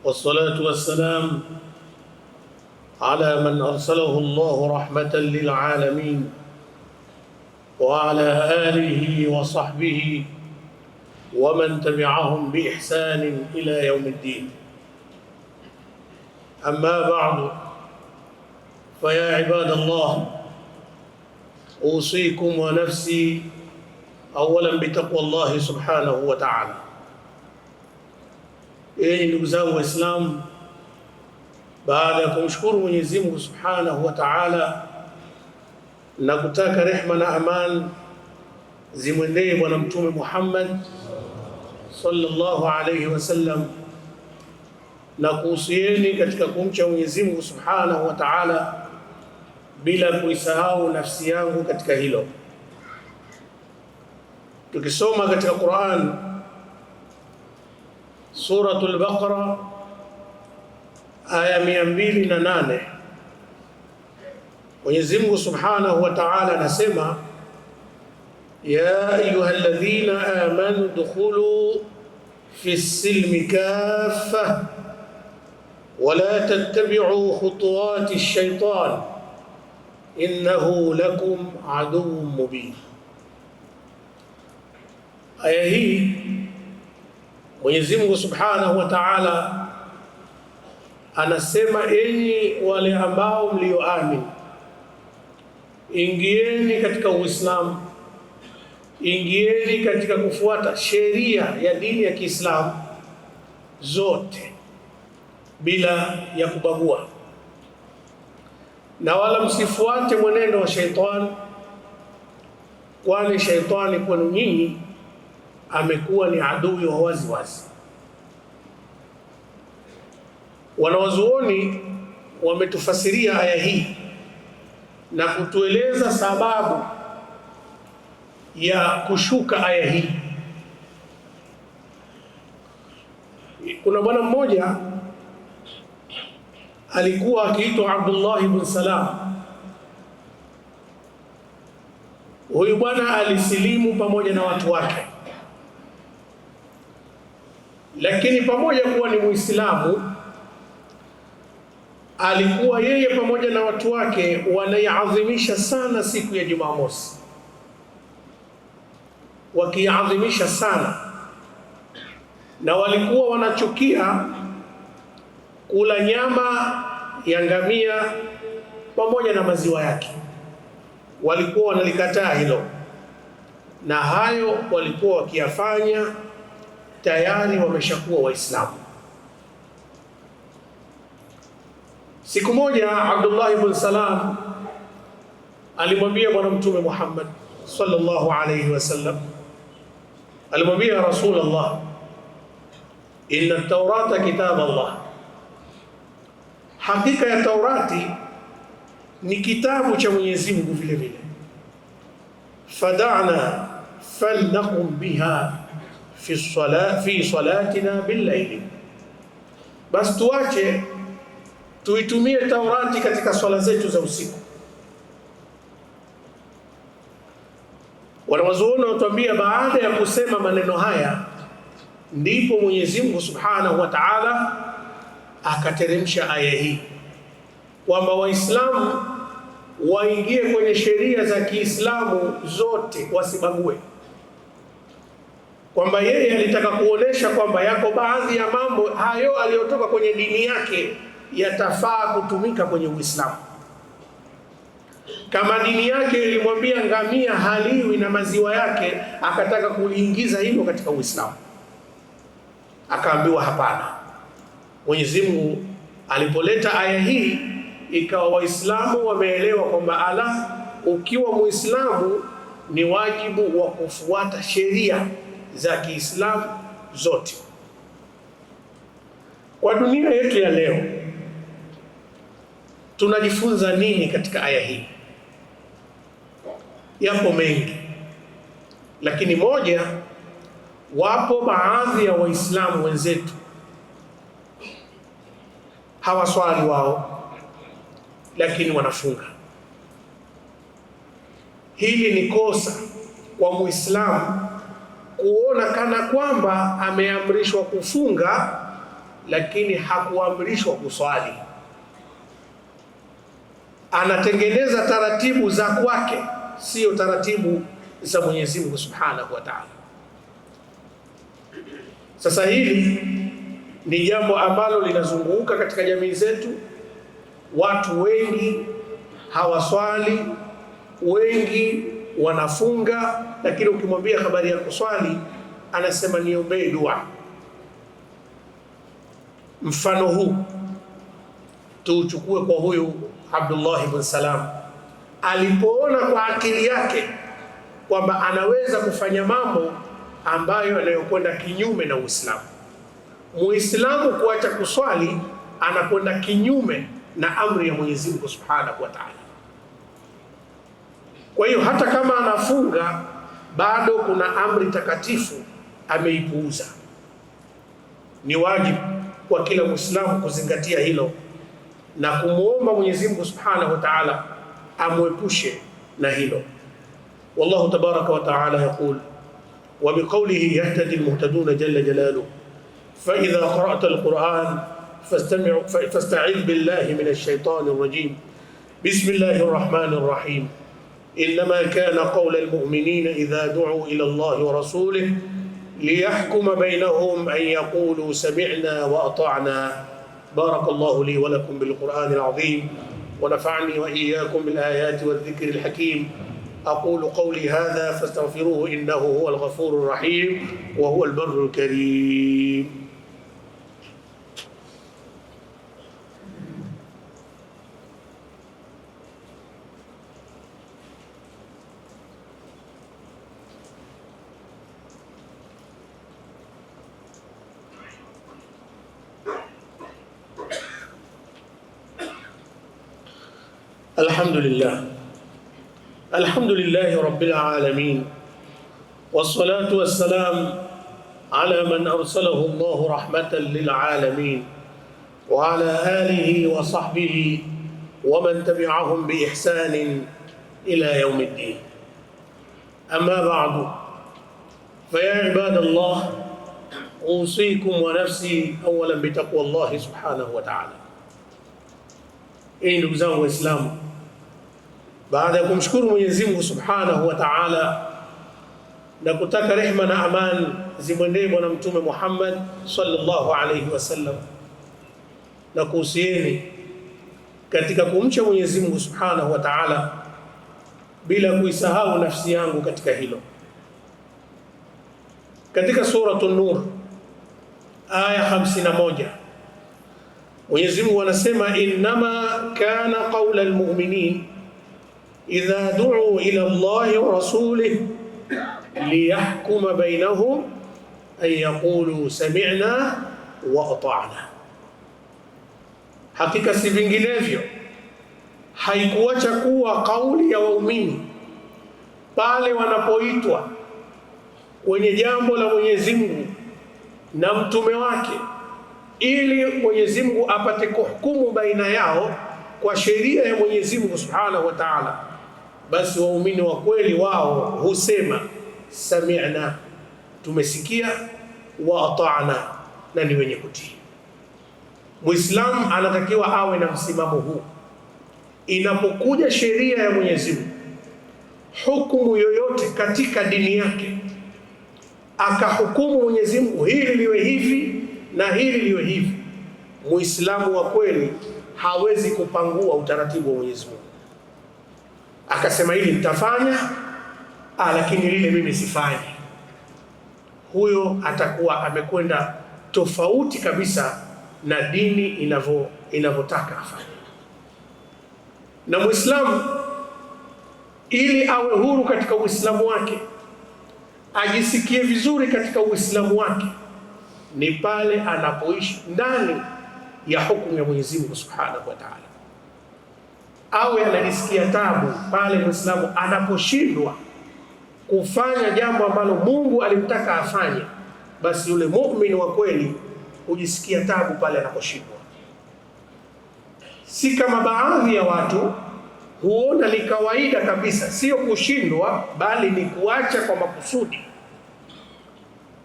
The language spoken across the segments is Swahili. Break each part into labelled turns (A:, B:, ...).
A: والصلاة والسلام على من أرسله الله رحمة للعالمين وعلى آله وصحبه ومن تبعهم بإحسان إلى يوم الدين. أما بعد، فيا عباد الله، أوصيكم ونفسي أولا بتقوى الله سبحانه وتعالى. Ndugu zangu Waislamu, baada ya kumshukuru Mwenyezi Mungu Subhanahu wa Ta'ala na kutaka rehma na aman zimwendee Bwana Mtume Muhammad sallallahu alayhi wasallam, na kuhusieni katika kumcha Mwenyezi Mungu Subhanahu wa Ta'ala bila kuisahau nafsi yangu katika hilo. Tukisoma katika Qur'an Suratul Baqara aya 208, Mwenyezi Mungu Subhanahu wa Ta'ala anasema, ya ayyuhalladhina amanu dukhulu fi silmi kaffa wa la tattabi'u khutuwati ash-shaytan innahu lakum aduwwun mubin. Aya hii Mwenyezi Mungu Subhanahu wa Ta'ala anasema, enyi wale ambao mlioamini, ingieni katika Uislamu, ingieni katika kufuata sheria ya dini ya Kiislamu zote bila ya kubagua, na wala msifuate mwenendo wa shaitani, kwani shaitani kwenu nyinyi amekuwa ni adui wa wazi wazi. Wanawazuoni wametufasiria aya hii na kutueleza sababu ya kushuka aya hii. Kuna bwana mmoja alikuwa akiitwa Abdullah ibn Salam. Huyu bwana alisilimu pamoja na watu wake, lakini pamoja kuwa ni Muislamu, alikuwa yeye pamoja na watu wake wanaiadhimisha sana siku ya Jumamosi, wakiadhimisha sana, na walikuwa wanachukia kula nyama ya ngamia pamoja na maziwa yake. Walikuwa wanalikataa hilo, na hayo walikuwa wakiyafanya tayari wameshakuwa Waislamu. Siku moja Abdullah ibn Salam alimwambia Bwana Mtume Muhammad sallallahu alayhi wasallam, alimwambia Rasulullah, inna at-Taurata kitab Allah, hakika ya Taurati ni kitabu cha Mwenyezi Mungu vile vile. Fada'na falnaqum biha fi salatina bil-layl, basi tuache tuitumie Taurati katika swala zetu za usiku. Wanawazuoni wanatuambia, baada ya kusema maneno haya ndipo Mwenyezi Mungu Subhanahu wa Ta'ala akateremsha aya hii kwamba Waislamu waingie kwenye sheria za Kiislamu zote, wasibague, kwamba yeye alitaka kuonesha kwamba yako baadhi ya mambo hayo aliyotoka kwenye dini yake yatafaa kutumika kwenye Uislamu. Kama dini yake ilimwambia ngamia haliwi na maziwa yake, akataka kuliingiza hilo katika Uislamu, akaambiwa hapana. Mwenyezi Mungu alipoleta aya hii, ikawa Waislamu wameelewa kwamba ala, ukiwa Muislamu ni wajibu wa kufuata sheria za Kiislamu zote. Kwa dunia yetu ya leo, tunajifunza nini katika aya hii? Yapo mengi, lakini moja, wapo baadhi ya Waislamu wenzetu hawaswali wao, lakini wanafunga. Hili ni kosa kwa Muislamu kuona kana kwamba ameamrishwa kufunga lakini hakuamrishwa kuswali. Anatengeneza taratibu za kwake, sio taratibu za Mwenyezi Mungu Subhanahu wa Ta'ala. Sasa hili ni jambo ambalo linazunguka katika jamii zetu. Watu wengi hawaswali, wengi wanafunga, lakini ukimwambia habari ya kuswali anasema niombee dua. Mfano huu tuuchukue kwa huyu Abdullah ibn Salam. Alipoona kwa akili yake kwamba anaweza kufanya mambo ambayo yanayokwenda kinyume na Uislamu. Muislamu kuacha kuswali anakwenda kinyume na amri ya Mwenyezi Mungu Subhanahu wa Ta'ala. Kwa hiyo hata kama anafunga bado kuna amri takatifu ameipuuza. Ni wajibu kwa kila Muislamu kuzingatia hilo na kumuomba Mwenyezi Mungu Subhanahu wa Ta'ala amwepushe na hilo. Wallahu tabaraka wa ta'ala yaqul wa biqawlihi yahtadi almuhtadun jalla jalaluhu fa idha qara'ta alquran fasta'idh billahi minash shaitanir rajim. Bismillahir rahmanir rahim. إنما كان قول المؤمنين إذا دعوا إلى الله ورسوله ليحكم بينهم أن يقولوا سمعنا وأطعنا. بارك الله لي ولكم بالقرآن العظيم ونفعني وإياكم بالآيات والذكر الحكيم. أقول قولي هذا فاستغفروه إنه هو الغفور الرحيم وهو البر الكريم. الحمد لله رب العالمين والصلاة والسلام على من أرسله الله رحمة للعالمين وعلى آله وصحبه ومن تبعهم بإحسان إلى يوم الدين. أما بعد فيا عباد الله أوصيكم ونفسي أولا بتقوى الله سبحانه وتعالى. Ndugu zangu Waislamu, baada ya kumshukuru Mwenyezi Mungu Subhanahu wa Ta'ala na kutaka rehema na amani zimwendee Bwana Mtume Muhammad sallallahu alayhi wasallam, na kuhusieni katika kumcha Mwenyezi Mungu Subhanahu wa Ta'ala bila kuisahau nafsi yangu katika hilo. Katika suratul Nur aya 51 Mwenyezi Mungu anasema innama kana qawla almu'minin idha du'u ila Allahi wa rasulihi liyahkuma bainahum an yaqulu sami'na wa ata'na. Hakika si vinginevyo haikuacha kuwa kauli ya waumini pale wanapoitwa kwenye jambo la Mwenyezi Mungu na mtume wake ili Mwenyezi Mungu apate kuhukumu baina yao kwa sheria ya Mwenyezi Mungu Subhanahu wa Ta'ala, basi waumini wa kweli wao husema sami'na, tumesikia, wa ata'na, na ni wenye kutii. Muislamu anatakiwa awe na msimamo huu. Inapokuja sheria ya Mwenyezi Mungu, hukumu yoyote katika dini yake, akahukumu Mwenyezi Mungu hili liwe hivi na hili liwe hivi, Muislamu wa kweli hawezi kupangua utaratibu wa Mwenyezi Mungu akasema hili nitafanya lakini lile mimi sifanyi. Huyo atakuwa amekwenda tofauti kabisa na dini inavyotaka afanye. Na Muislamu ili awe huru katika Uislamu wake, ajisikie vizuri katika Uislamu wake, ni pale anapoishi ndani ya hukumu ya Mwenyezi Mungu Subhanahu wa Ta'ala. Awe anajisikia tabu pale Muislamu anaposhindwa kufanya jambo ambalo Mungu alimtaka afanye, basi yule muumini wa kweli hujisikia tabu pale anaposhindwa. Si kama baadhi ya watu huona ni kawaida kabisa, sio kushindwa bali ni kuacha kwa makusudi.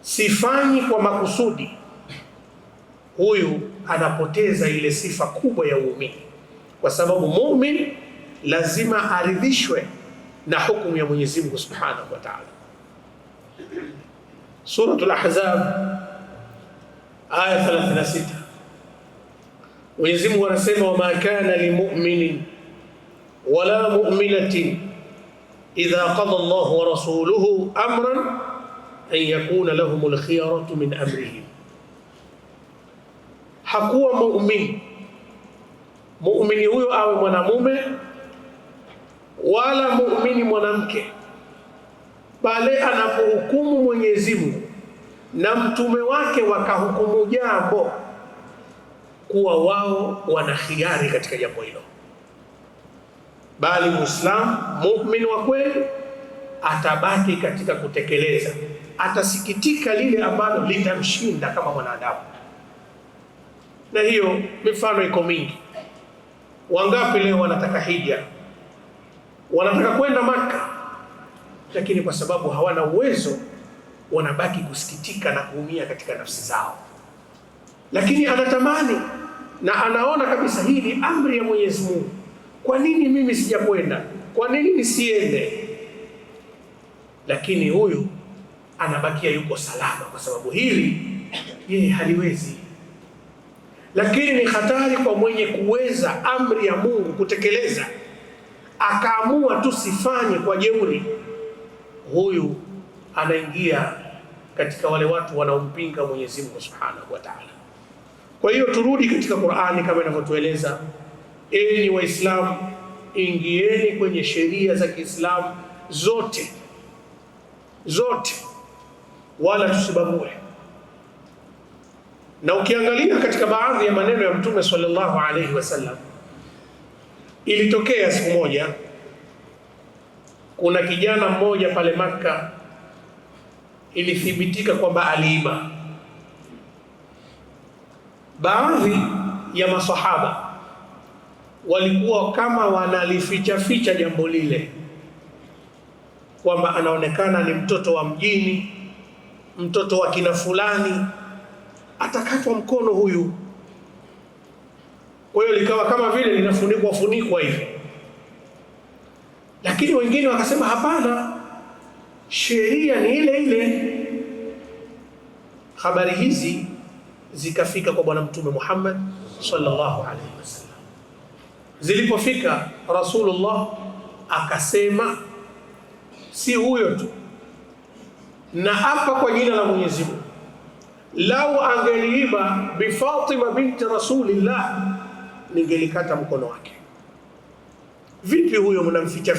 A: Sifanyi kwa makusudi, huyu anapoteza ile sifa kubwa ya uumini, kwa sababu muumini lazima aridhishwe na hukumu ya Mwenyezi Mungu Subhanahu wa Ta'ala. Suratul Ahzab aya 36, Mwenyezi Mungu anasema, wama kana limu'minin wala mu'minatin idha qada Allahu wa rasuluhu amran an yakuna lahumul khiyaratu min amrihim. Hakuwa muumini huyo awe mwanamume wala muumini mwanamke, pale anapohukumu Mwenyezi Mungu na mtume wake wakahukumu jambo, kuwa wao wana khiari katika jambo hilo, bali Muislamu muumini wa kweli atabaki katika kutekeleza, atasikitika lile ambalo litamshinda kama mwanadamu. Na hiyo mifano iko mingi. Wangapi leo wanataka hija, wanataka kwenda Maka, lakini kwa sababu hawana uwezo wanabaki kusikitika na kuumia katika nafsi zao. Lakini anatamani na anaona kabisa hii ni amri ya Mwenyezi Mungu, kwa nini mimi sijakwenda? Kwa nini nisiende? Lakini huyu anabakia yuko salama, kwa sababu hili yeye haliwezi. Lakini ni hatari kwa mwenye kuweza amri ya Mungu kutekeleza, akaamua tusifanye kwa jeuri, huyu anaingia katika wale watu wanaompinga Mwenyezi Mungu Subhanahu wa Ta'ala. Kwa hiyo turudi katika Qur'ani kama inavyotueleza, enyi Waislamu, ingieni kwenye sheria za Kiislamu zote, wala tusibague. Na ukiangalia katika baadhi ya maneno ya Mtume sallallahu alaihi wasallam, ilitokea siku moja kuna kijana mmoja pale Makka, ilithibitika kwamba aliiba. Baadhi ya masahaba walikuwa kama wanalificha jambo lile, kwamba anaonekana ni mtoto wa mjini, mtoto wa kina fulani, atakatwa mkono huyu. Kwa hiyo likawa kama vile linafunikwa hivi. Lakini wengine wakasema hapana, sheria ni ile ile. Habari hizi zikafika kwa Bwana Mtume Muhammad sallallahu alaihi wasallam. Zilipofika, Rasulullah akasema, si huyo tu, na hapa kwa jina la Mwenyezi Mungu, lau angeliiba bi Fatima binti Rasulillah, ningelikata mkono wake. Vipi huyo mnamficha?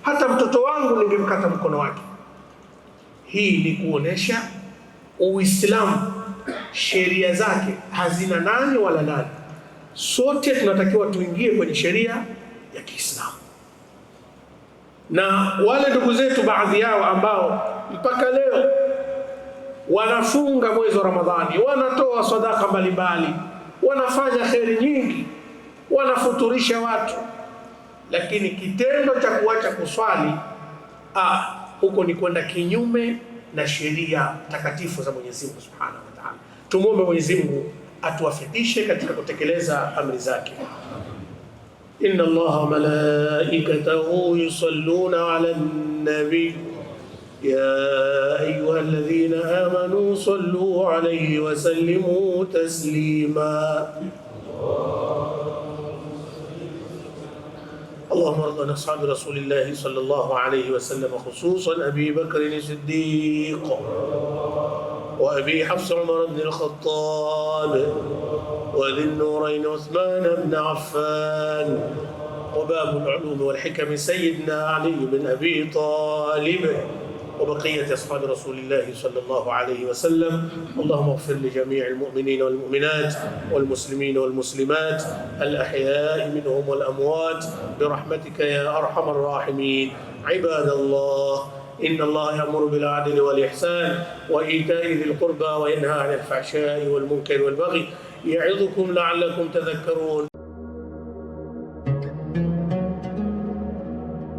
A: Hata mtoto wangu ningemkata mkono wake. Hii ni kuonesha Uislamu sheria zake hazina nani wala nani. Sote tunatakiwa tuingie kwenye sheria ya Kiislamu. Na wale ndugu zetu baadhi yao ambao mpaka leo wanafunga mwezi wa Ramadhani, wanatoa sadaka mbalimbali, wanafanya kheri nyingi, wanafuturisha watu, lakini kitendo cha kuacha kuswali, huko ni kwenda kinyume na sheria takatifu za Mwenyezi Mungu Subhanahu wa Ta'ala. Tumuombe Mwenyezi Mungu atuwafikishe katika kutekeleza amri zake. Inna Allaha malaikatahu yusalluna 'alan nabiy ya ayyuhalladhina amanu sallu 'alayhi wa sallimu taslima. اللهم ارض عن اصحاب رسول الله صلى الله عليه وسلم، خصوصا ابي بكر الصديق وابي حفص عمر بن الخطاب وذي النورين عثمان بن عفان وباب العلوم والحكم سيدنا علي بن ابي طالب وبقية أصحاب رسول الله صلى الله عليه وسلم. اللهم اغفر لجميع المؤمنين والمؤمنات والمسلمين والمسلمات الأحياء منهم والأموات برحمتك يا أرحم الراحمين. عباد الله، إن الله يأمر بالعدل والإحسان وإيتاء ذي القربى وينهى عن الفحشاء والمنكر والبغي يعظكم لعلكم تذكرون.